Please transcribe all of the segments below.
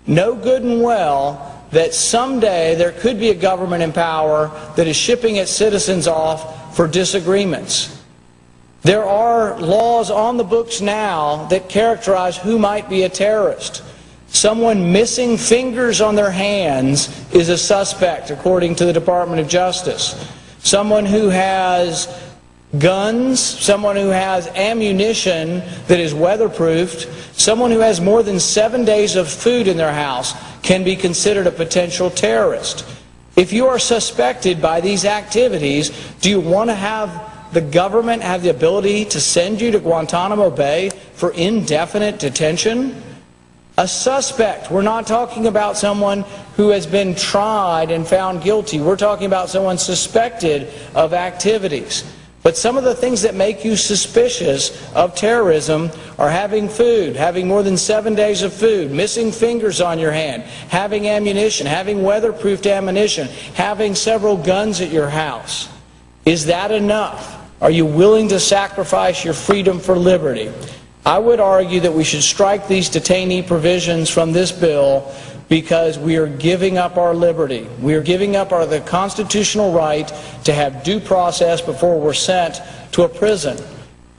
know good and well that someday there could be a government in power that is shipping its citizens off for disagreements. There are laws on the books now that characterize who might be a terrorist. Someone missing fingers on their hands is a suspect, according to the Department of Justice. Someone who has guns, someone who has ammunition that is weatherproofed, someone who has more than 7 days of food in their house can be considered a potential terrorist. If you are suspected by these activities, do you want to have the government have the ability to send you to Guantanamo Bay for indefinite detention? A suspect. We're not talking about someone who has been tried and found guilty. We're talking about someone suspected of activities. But some of the things that make you suspicious of terrorism are having food, having more than 7 days of food, missing fingers on your hand, having ammunition, having weatherproofed ammunition, having several guns at your house. Is that enough? Are you willing to sacrifice your freedom for liberty? I would argue that we should strike these detainee provisions from this bill because we are giving up our liberty. We are giving up the constitutional right to have due process before we're sent to a prison.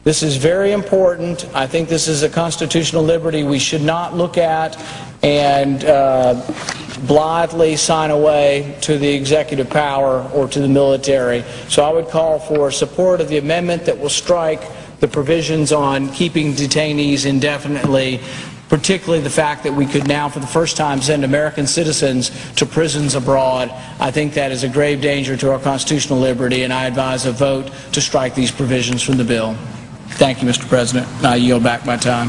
This is very important. I think this is a constitutional liberty we should not look at and blithely sign away to the executive power or to the military. So I would call for support of the amendment that will strike the provisions on keeping detainees indefinitely, particularly the fact that we could now for the first time send American citizens to prisons abroad. I think that is a grave danger to our constitutional liberty, and I advise a vote to strike these provisions from the bill. Thank you, Mr. President. I yield back my time.